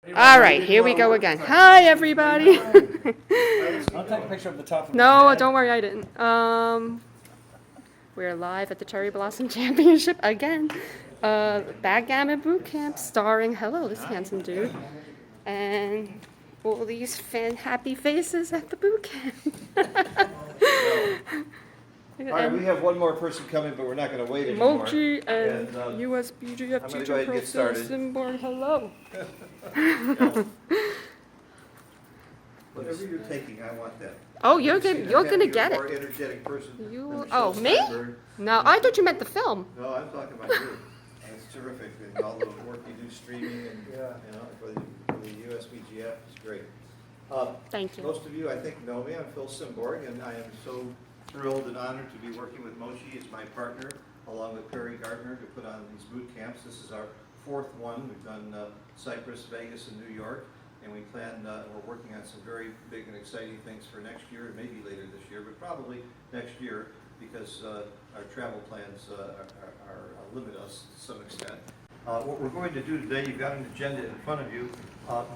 All right, here we go again. Hi, everybody. I'll take a picture of the top of No, don't worry, I didn't. We're live at the Cherry Blossom Championship again. Backgammon Bootcamp, starring this handsome dude, and all these happy faces at the boot camp. All right, we have one more person coming, but we're not going to wait anymore. Mochi and USBGF I'm gonna go teacher ahead and get started. Simborn, hello. Whatever you're taking, I want that. Oh, you're gonna get More it. energetic person. Me? No, I thought you meant the film. No, I'm talking about you. It's terrific, and all the work you do streaming and for the USBGF is great. Thank you. Most of you, I think, know me. I'm Phil Simborg, and I am so thrilled and honored to be working with Mochi as my partner, along with Perry Gardner, to put on these boot camps. This is our fourth one. We've done Cyprus, Vegas, and New York, and we plan. We're working on some very big and exciting things for next year, and maybe later this year, but probably next year, because our travel plans limit us to some extent. What we're going to do today, you've got an agenda in front of you.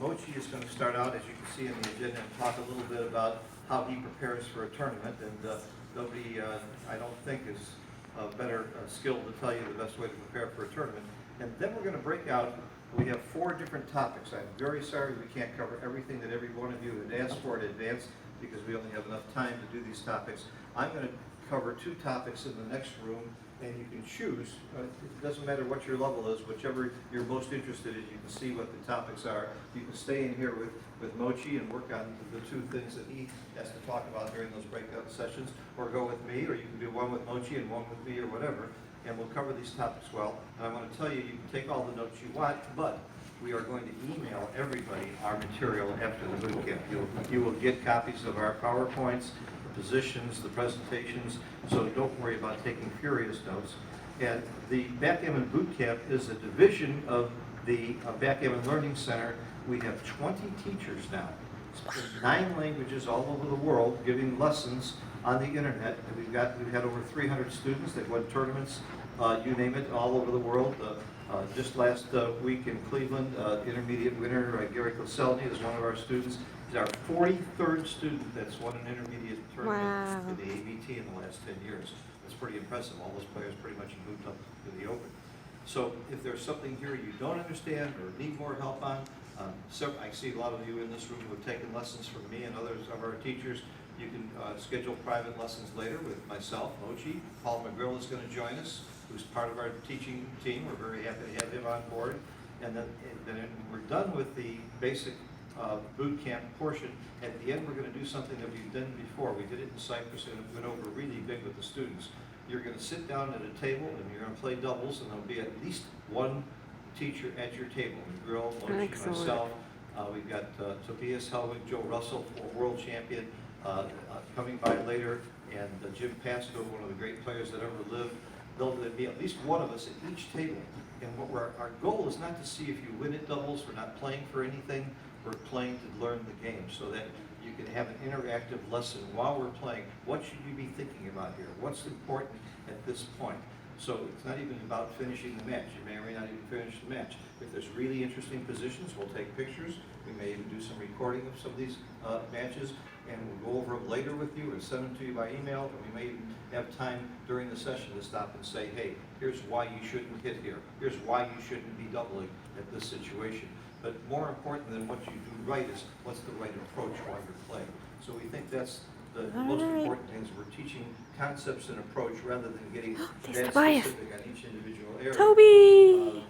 Mochi is going to start out, as you can see in the agenda, and talk a little bit about how he prepares for a tournament, and nobody, I don't think, is better skilled to tell you the best way to prepare for a tournament. And then we're going to break out. We have 4 different topics. I'm very sorry we can't cover everything that every one of you had asked for in advance, because we only have enough time to do these topics. I'm going to cover 2 topics in the next room, and you can choose. It doesn't matter what your level is, whichever you're most interested in, you can see what the topics are. You can stay in here with Mochi and work on the 2 things that he has to talk about during those breakout sessions, or go with me, or you can do one with Mochi and one with me, or whatever, and we'll cover these topics well. And I want to tell you, you can take all the notes you want, but we are going to email everybody our material after the boot camp. You will get copies of our PowerPoints, the positions, the presentations, so don't worry about taking furious notes. And the Backgammon Boot Camp is a division of the Backgammon Learning Center. We have 20 teachers now, in 9 languages all over the world, giving lessons on the internet. And we've had over 300 students. They've won tournaments, you name it, all over the world. Just last week in Cleveland, intermediate winner Gary Koselny is one of our students. He's our 43rd student that's won an intermediate tournament in the ABT in the last 10 years. That's pretty impressive. All those players pretty much have moved up to the Open. So if there's something here you don't understand or need more help on, I see a lot of you in this room who have taken lessons from me and others of our teachers. You can schedule private lessons later with myself, Mochi. Paul McGrill is going to join us, who's part of our teaching team. We're very happy to have him on board. And then we're done with the basic boot camp portion. At the end, we're going to do something that we've done before. We did it in Cyprus, and it went over really big with the students. You're going to sit down at a table, and you're going to play doubles, and there'll be at least one teacher at your table. McGrill, Mochi, myself. We've got Tobias Helwig, Joe Russell, world champion, coming by later, and Jim Pasco, one of the great players that ever lived. There'll be at least one of us at each table. And our goal is not to see if you win at doubles. We're not playing for anything. We're playing to learn the game so that you can have an interactive lesson while we're playing. What should you be thinking about here? What's important at this point? So it's not even about finishing the match. You may or may not even finish the match. If there's really interesting positions, we'll take pictures. We may even do some recording of some of these matches, and we'll go over them later with you and send them to you by email. And we may even have time during the session to stop and say, hey, here's why you shouldn't hit here. Here's why you shouldn't be doubling at this situation. But more important than what you do right is what's the right approach while you're playing. So we think that's the most important thing, is we're teaching concepts and approach rather than getting that specific on each individual area. Toby!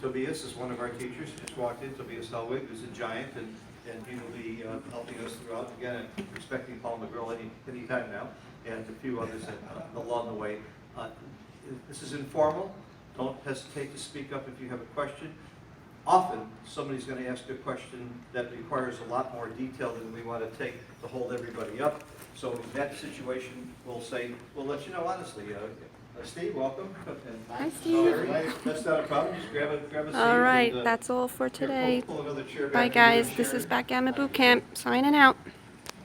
Tobias is one of our teachers. He just walked in. Tobias Helwig, who's a giant, and he will be helping us throughout. Again, I'm expecting Paul McGrill any time now, and a few others along the way. This is informal. Don't hesitate to speak up if you have a question. Often, somebody's going to ask a question that requires a lot more detail than we want to take to hold everybody up. So in that situation, we'll let you know honestly. Steve, welcome. Hi, Steve. That's not a problem. Just grab a seat. All right, that's all for today. Pull another chair back. Bye, guys. This is Backgammon Bootcamp, signing out.